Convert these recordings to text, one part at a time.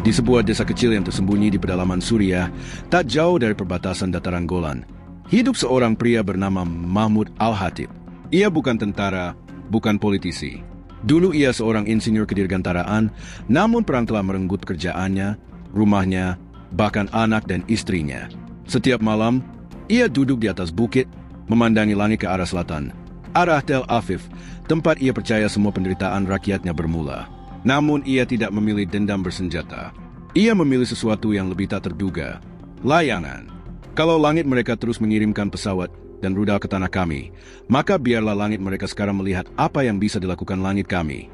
di sebuah desa kecil yang tersembunyi di pedalaman Suriah, tak jauh dari perbatasan dataran Golan, hidup seorang pria bernama Mahmud Al-Hatib. Ia bukan tentara, bukan politisi. Dulu ia seorang insinyur kedirgantaraan, namun perang telah merenggut pekerjaannya, rumahnya, bahkan anak dan istrinya. Setiap malam, ia duduk di atas bukit, memandangi langit ke arah selatan, arah Tel Aviv, tempat ia percaya semua penderitaan rakyatnya bermula. Namun ia tidak memilih dendam bersenjata. Ia memilih sesuatu yang lebih tak terduga. Layangan. Kalau langit mereka terus mengirimkan pesawat dan rudal ke tanah kami, maka biarlah langit mereka sekarang melihat apa yang bisa dilakukan langit kami.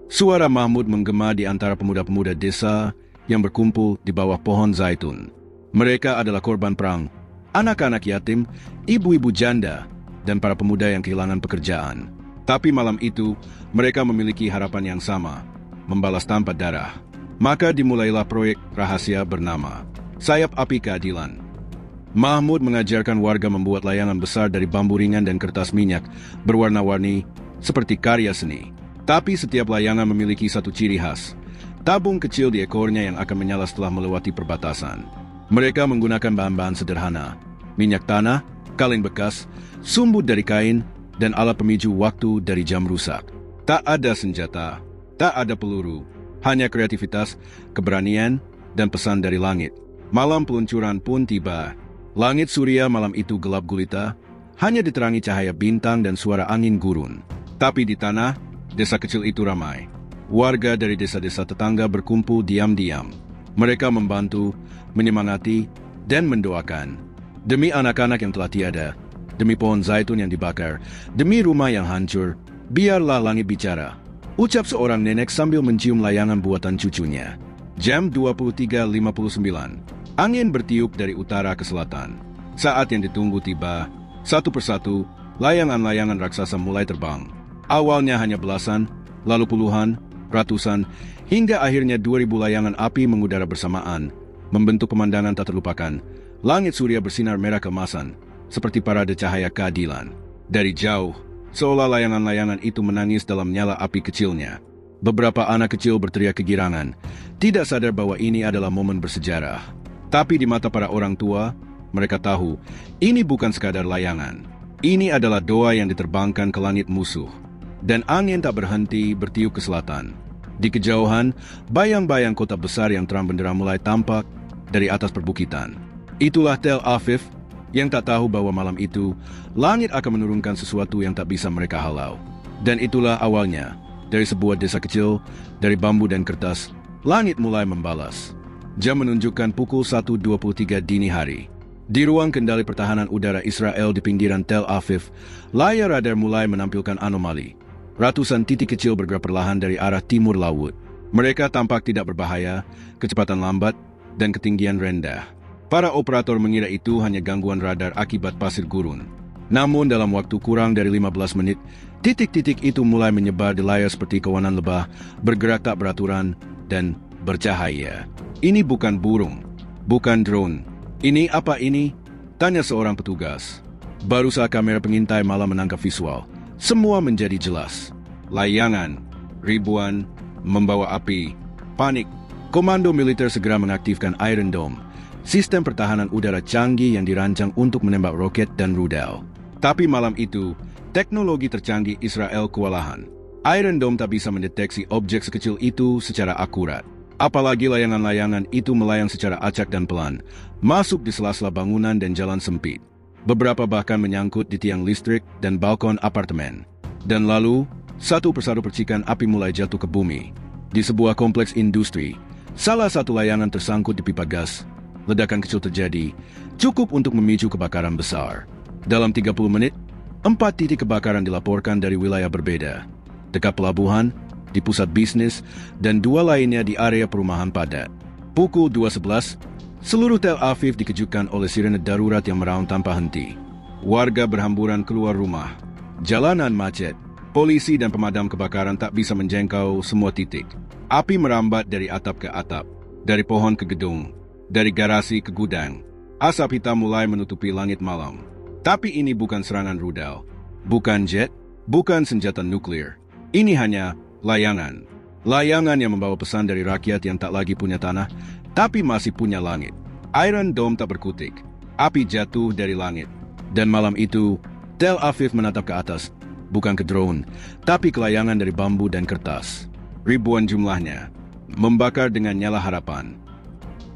Suara Mahmud menggema di antara pemuda-pemuda desa yang berkumpul di bawah pohon zaitun. Mereka adalah korban perang, anak-anak yatim, ibu-ibu janda, dan para pemuda yang kehilangan pekerjaan. Tapi malam itu, mereka memiliki harapan yang sama, membalas tanpa darah. Maka dimulailah proyek rahasia bernama Sayap Api Keadilan. Mahmud mengajarkan warga membuat layangan besar dari bambu ringan dan kertas minyak berwarna-warni seperti karya seni. Tapi setiap layangan memiliki satu ciri khas, tabung kecil di ekornya yang akan menyala setelah melewati perbatasan. Mereka menggunakan bahan-bahan sederhana, minyak tanah, kaleng bekas, sumbut dari kain, dan alat pemicu waktu dari jam rusak. Tak ada senjata, tak ada peluru, hanya kreativitas, keberanian, dan pesan dari langit. Malam peluncuran pun tiba. Langit Suriah malam itu gelap gulita, hanya diterangi cahaya bintang dan suara angin gurun. Tapi di tanah, desa kecil itu ramai. Warga dari desa-desa tetangga berkumpul diam-diam. Mereka membantu, menyemangati, dan mendoakan. Demi anak-anak yang telah tiada, demi pohon zaitun yang dibakar, demi rumah yang hancur, biarlah langit bicara, ucap seorang nenek sambil mencium layangan buatan cucunya. Jam 23.59. Angin bertiup dari utara ke selatan. Saat yang ditunggu tiba, satu persatu, layangan-layangan raksasa mulai terbang. Awalnya hanya belasan, lalu puluhan, ratusan, hingga akhirnya 2.000 layangan api mengudara bersamaan, membentuk pemandangan tak terlupakan. Langit Suriah bersinar merah keemasan, seperti parade cahaya keadilan. Dari jauh, seolah layangan-layangan itu menangis dalam nyala api kecilnya. Beberapa anak kecil berteriak kegirangan, tidak sadar bahwa ini adalah momen bersejarah. Tapi di mata para orang tua, mereka tahu, ini bukan sekadar layangan. Ini adalah doa yang diterbangkan ke langit musuh. Dan angin tak berhenti bertiup ke selatan. Di kejauhan, bayang-bayang kota besar yang terang benderang mulai tampak dari atas perbukitan. Itulah Tel Aviv, yang tak tahu bahwa malam itu, langit akan menurunkan sesuatu yang tak bisa mereka halau. Dan itulah awalnya, dari sebuah desa kecil, dari bambu dan kertas, langit mulai membalas. Jam menunjukkan pukul 1.23 dini hari. Di ruang kendali pertahanan udara Israel di pinggiran Tel Aviv, layar radar mulai menampilkan anomali. Ratusan titik kecil bergerak perlahan dari arah timur laut. Mereka tampak tidak berbahaya, kecepatan lambat, dan ketinggian rendah. Para operator mengira itu hanya gangguan radar akibat pasir gurun. Namun dalam waktu kurang dari 15 menit, titik-titik itu mulai menyebar di layar seperti kawanan lebah, bergerak tak beraturan, dan bercahaya. Ini bukan burung, bukan drone. Ini apa ini? Tanya seorang petugas. Baru saat kamera pengintai malam menangkap visual, semua menjadi jelas. Layangan, ribuan, membawa api, panik. Komando militer segera mengaktifkan Iron Dome, sistem pertahanan udara canggih yang dirancang untuk menembak roket dan rudal. Tapi malam itu, teknologi tercanggih Israel kewalahan. Iron Dome tak bisa mendeteksi objek sekecil itu secara akurat. Apalagi layangan-layangan itu melayang secara acak dan pelan, masuk di sela-sela bangunan dan jalan sempit. Beberapa bahkan menyangkut di tiang listrik dan balkon apartemen. Dan lalu, satu persatu percikan api mulai jatuh ke bumi. Di sebuah kompleks industri, salah satu layangan tersangkut di pipa gas. Ledakan kecil terjadi, cukup untuk memicu kebakaran besar. Dalam 30 menit, 4 titik kebakaran dilaporkan dari wilayah berbeda. Dekat pelabuhan, di pusat bisnis, dan 2 lainnya di area perumahan padat. Pukul 2.11, seluruh Tel Aviv dikejutkan oleh sirene darurat yang meraung tanpa henti. Warga berhamburan keluar rumah. Jalanan macet. Polisi dan pemadam kebakaran tak bisa menjangkau semua titik. Api merambat dari atap ke atap, dari pohon ke gedung, dari garasi ke gudang. Asap hitam mulai menutupi langit malam. Tapi ini bukan serangan rudal, bukan jet, bukan senjata nuklir. Ini hanya layangan. Layangan yang membawa pesan dari rakyat yang tak lagi punya tanah, tapi masih punya langit. Iron Dome tak berkutik. Api jatuh dari langit. Dan malam itu, Tel Aviv menatap ke atas, bukan ke drone, tapi ke layangan dari bambu dan kertas. Ribuan jumlahnya, membakar dengan nyala harapan.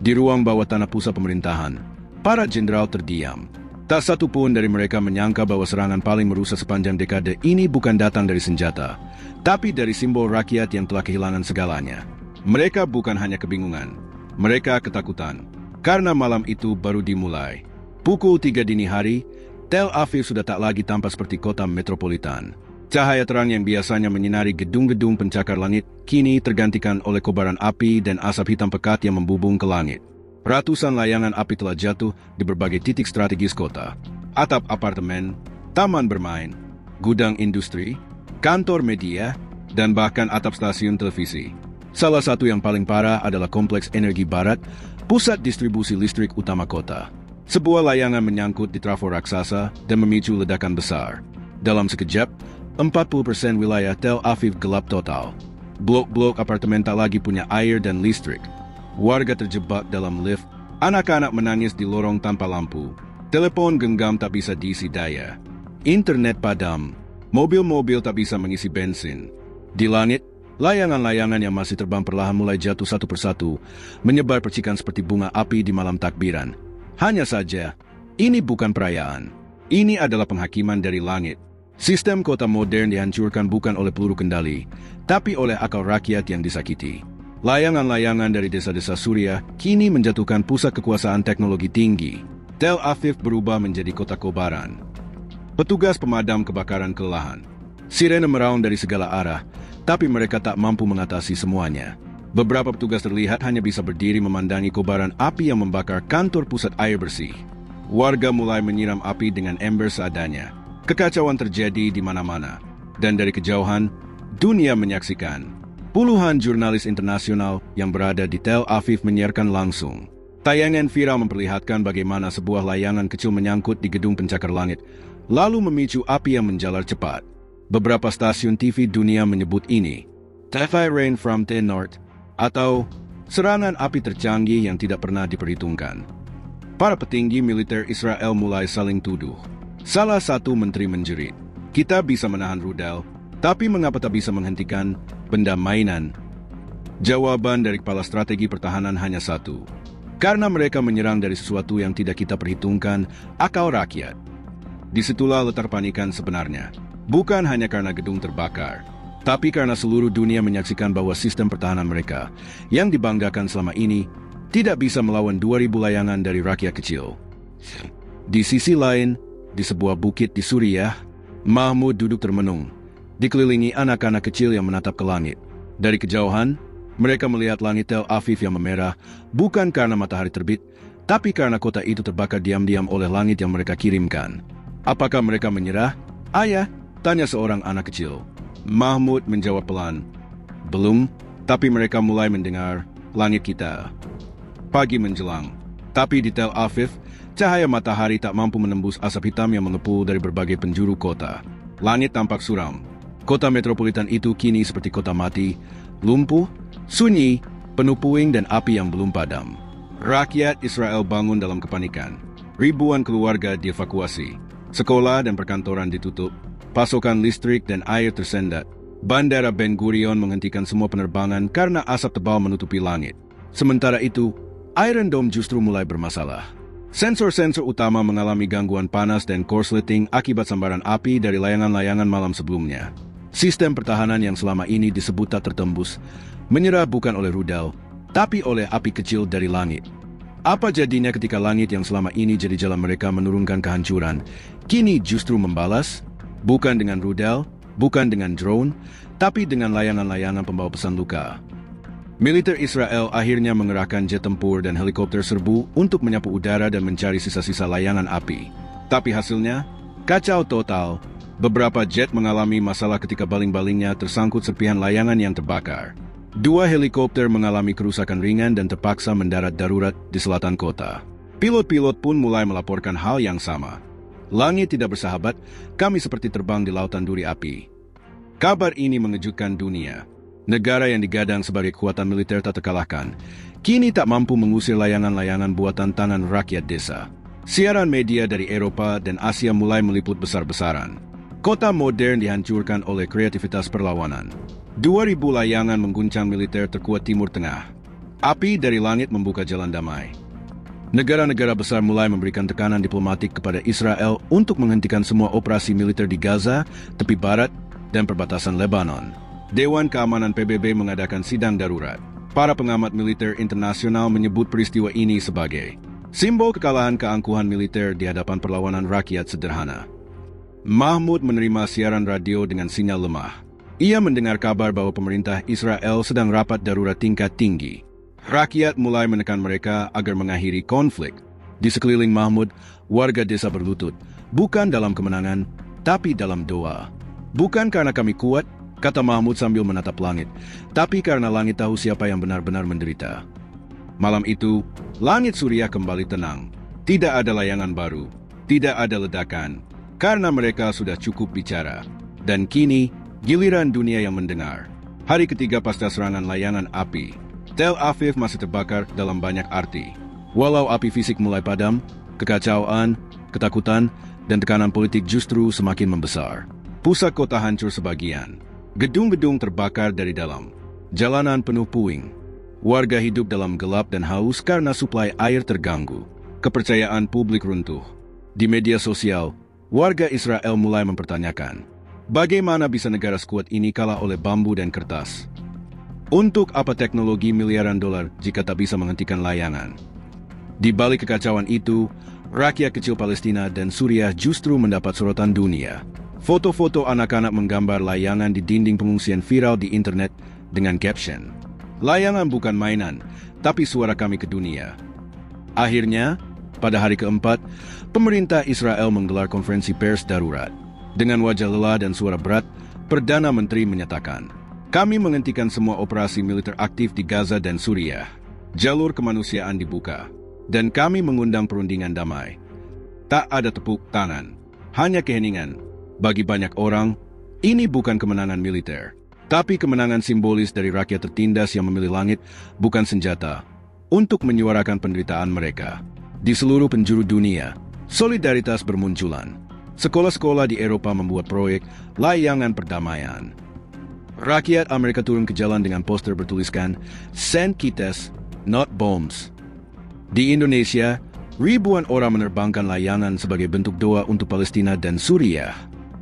Di ruang bawah tanah pusat pemerintahan, para jenderal terdiam. Tak satu pun dari mereka menyangka bahwa serangan paling merusak sepanjang dekade ini bukan datang dari senjata, tapi dari simbol rakyat yang telah kehilangan segalanya. Mereka bukan hanya kebingungan, mereka ketakutan. Karena malam itu baru dimulai. Pukul 3 dini hari, Tel Aviv sudah tak lagi tampak seperti kota metropolitan. Cahaya terang yang biasanya menyinari gedung-gedung pencakar langit kini tergantikan oleh kobaran api dan asap hitam pekat yang membubung ke langit. Ratusan layangan api telah jatuh di berbagai titik strategis kota. Atap apartemen, taman bermain, gudang industri, kantor media, dan bahkan atap stasiun televisi. Salah satu yang paling parah adalah Kompleks Energi Barat, pusat distribusi listrik utama kota. Sebuah layangan menyangkut di trafo raksasa dan memicu ledakan besar. Dalam sekejap, 40% wilayah Tel Aviv gelap total. Blok-blok apartemen tak lagi punya air dan listrik. Warga terjebak dalam lift, anak-anak menangis di lorong tanpa lampu. Telepon genggam tak bisa diisi daya. Internet padam. Mobil-mobil tak bisa mengisi bensin. Di langit, layangan-layangan yang masih terbang perlahan mulai jatuh satu persatu, menyebar percikan seperti bunga api di malam takbiran. Hanya saja, ini bukan perayaan. Ini adalah penghakiman dari langit. Sistem kota modern dihancurkan bukan oleh peluru kendali, tapi oleh akal rakyat yang disakiti. Layangan-layangan dari desa-desa Suriah kini menjatuhkan pusat kekuasaan teknologi tinggi. Tel Aviv berubah menjadi kota kobaran. Petugas pemadam kebakaran kelelahan. Sirene meraung dari segala arah, tapi mereka tak mampu mengatasi semuanya. Beberapa petugas terlihat hanya bisa berdiri memandangi kobaran api yang membakar kantor pusat air bersih. Warga mulai menyiram api dengan ember seadanya. Kekacauan terjadi di mana-mana. Dan dari kejauhan, dunia menyaksikan. Puluhan jurnalis internasional yang berada di Tel Aviv menyiarkan langsung. Tayangan viral memperlihatkan bagaimana sebuah layangan kecil menyangkut di gedung pencakar langit, lalu memicu api yang menjalar cepat. Beberapa stasiun TV dunia menyebut ini Tefai Rain from the North, atau serangan api tercanggih yang tidak pernah diperhitungkan. Para petinggi militer Israel mulai saling tuduh. Salah satu menteri menjerit, "Kita bisa menahan rudal, tapi mengapa tak bisa menghentikan benda mainan?" Jawaban dari kepala strategi pertahanan hanya satu. Karena mereka menyerang dari sesuatu yang tidak kita perhitungkan, akal rakyat. Disitulah letak panikan sebenarnya. Bukan hanya karena gedung terbakar, tapi karena seluruh dunia menyaksikan bahwa sistem pertahanan mereka yang dibanggakan selama ini tidak bisa melawan 2.000 layangan dari rakyat kecil. Di sisi lain, di sebuah bukit di Suriah, Mahmud duduk termenung, dikelilingi anak-anak kecil yang menatap ke langit. Dari kejauhan, mereka melihat langit Tel Aviv yang memerah, bukan karena matahari terbit, tapi karena kota itu terbakar diam-diam oleh langit yang mereka kirimkan. Apakah mereka menyerah? "Ayah," tanya seorang anak kecil. Mahmud menjawab pelan, "Belum, tapi mereka mulai mendengar langit kita." Pagi menjelang, tapi di Tel Aviv, cahaya matahari tak mampu menembus asap hitam yang mengepul dari berbagai penjuru kota. Langit tampak suram. Kota metropolitan itu kini seperti kota mati, lumpuh, sunyi, penuh puing dan api yang belum padam. Rakyat Israel bangun dalam kepanikan. Ribuan keluarga dievakuasi. Sekolah dan perkantoran ditutup. Pasokan listrik dan air tersendat. Bandara Ben Gurion menghentikan semua penerbangan karena asap tebal menutupi langit. Sementara itu, Iron Dome justru mulai bermasalah. Sensor-sensor utama mengalami gangguan panas dan korsleting akibat sambaran api dari layangan-layangan malam sebelumnya. Sistem pertahanan yang selama ini disebut tak tertembus, menyerah bukan oleh rudal, tapi oleh api kecil dari langit. Apa jadinya ketika langit yang selama ini jadi jalan mereka menurunkan kehancuran, kini justru membalas? Bukan dengan rudal, bukan dengan drone, tapi dengan layangan-layangan pembawa pesan luka. Militer Israel akhirnya mengerahkan jet tempur dan helikopter serbu untuk menyapu udara dan mencari sisa-sisa layangan api. Tapi hasilnya, kacau total. Beberapa jet mengalami masalah ketika baling-balingnya tersangkut serpihan layangan yang terbakar. 2 helikopter mengalami kerusakan ringan dan terpaksa mendarat darurat di selatan kota. Pilot-pilot pun mulai melaporkan hal yang sama. "Langit tidak bersahabat, kami seperti terbang di lautan duri api." Kabar ini mengejutkan dunia. Negara yang digadang sebagai kekuatan militer tak terkalahkan, kini tak mampu mengusir layangan-layangan buatan tangan rakyat desa. Siaran media dari Eropa dan Asia mulai meliput besar-besaran. Kota modern dihancurkan oleh kreativitas perlawanan. 2.000 layangan mengguncang militer terkuat Timur Tengah. Api dari langit membuka jalan damai. Negara-negara besar mulai memberikan tekanan diplomatik kepada Israel untuk menghentikan semua operasi militer di Gaza, tepi barat, dan perbatasan Lebanon. Dewan Keamanan PBB mengadakan sidang darurat. Para pengamat militer internasional menyebut peristiwa ini sebagai simbol kekalahan keangkuhan militer di hadapan perlawanan rakyat sederhana. Mahmud menerima siaran radio dengan sinyal lemah. Ia mendengar kabar bahwa pemerintah Israel sedang rapat darurat tingkat tinggi. Rakyat mulai menekan mereka agar mengakhiri konflik. Di sekeliling Mahmud, warga desa berlutut, bukan dalam kemenangan, tapi dalam doa. Bukan karena kami kuat, kata Mahmud sambil menatap langit, tapi karena langit tahu siapa yang benar-benar menderita. Malam itu, langit Suriah kembali tenang. Tidak ada layangan baru, tidak ada ledakan, karena mereka sudah cukup bicara. Dan kini, giliran dunia yang mendengar. Hari ketiga pasca serangan layangan api, Tel Aviv masih terbakar dalam banyak arti. Walau api fisik mulai padam, kekacauan, ketakutan, dan tekanan politik justru semakin membesar. Pusat kota hancur sebagian. Gedung-gedung terbakar dari dalam. Jalanan penuh puing. Warga hidup dalam gelap dan haus karena suplai air terganggu. Kepercayaan publik runtuh. Di media sosial, warga Israel mulai mempertanyakan, bagaimana bisa negara sekuat ini kalah oleh bambu dan kertas? Untuk apa teknologi miliaran dolar jika tak bisa menghentikan layangan? Di balik kekacauan itu, rakyat kecil Palestina dan Suriah justru mendapat sorotan dunia. Foto-foto anak-anak menggambar layangan di dinding pengungsian viral di internet dengan caption, "Layangan bukan mainan, tapi suara kami ke dunia." Akhirnya, pada hari keempat, pemerintah Israel menggelar konferensi pers darurat. Dengan wajah lelah dan suara berat, Perdana Menteri menyatakan, "Kami menghentikan semua operasi militer aktif di Gaza dan Suriah. Jalur kemanusiaan dibuka, dan kami mengundang perundingan damai. Tak ada tepuk tangan, hanya keheningan. Bagi banyak orang, ini bukan kemenangan militer, tapi kemenangan simbolis dari rakyat tertindas yang memilih langit bukan senjata untuk menyuarakan penderitaan mereka." Di seluruh penjuru dunia, solidaritas bermunculan. Sekolah-sekolah di Eropa membuat proyek layangan perdamaian. Rakyat Amerika turun ke jalan dengan poster bertuliskan, "Send kites, not bombs." Di Indonesia, ribuan orang menerbangkan layangan sebagai bentuk doa untuk Palestina dan Suriah.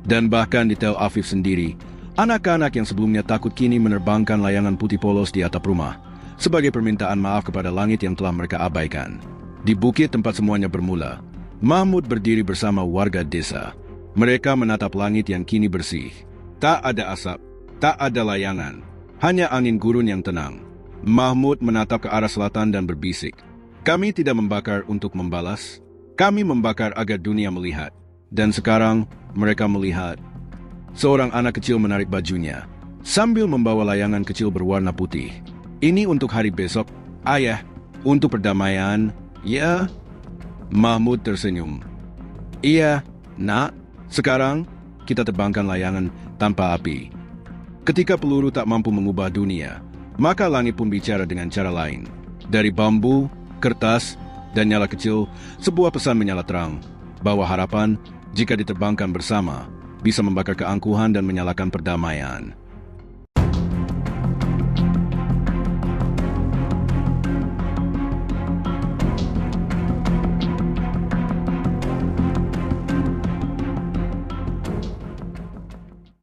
Dan bahkan di Tel Aviv sendiri, anak-anak yang sebelumnya takut kini menerbangkan layangan putih polos di atap rumah, sebagai permintaan maaf kepada langit yang telah mereka abaikan. Di bukit tempat semuanya bermula, Mahmud berdiri bersama warga desa. Mereka menatap langit yang kini bersih. Tak ada asap, tak ada layangan, hanya angin gurun yang tenang. Mahmud menatap ke arah selatan dan berbisik, "Kami tidak membakar untuk membalas, kami membakar agar dunia melihat." Dan sekarang, mereka melihat. Seorang anak kecil menarik bajunya, sambil membawa layangan kecil berwarna putih. "Ini untuk hari besok, ayah, untuk perdamaian, ya?" Mahmud tersenyum. "Iya, nak. Sekarang, kita terbangkan layangan tanpa api." Ketika peluru tak mampu mengubah dunia, maka langit pun bicara dengan cara lain. Dari bambu, kertas, dan nyala kecil, sebuah pesan menyala terang, bahwa harapan, jika diterbangkan bersama, bisa membakar keangkuhan dan menyalakan perdamaian.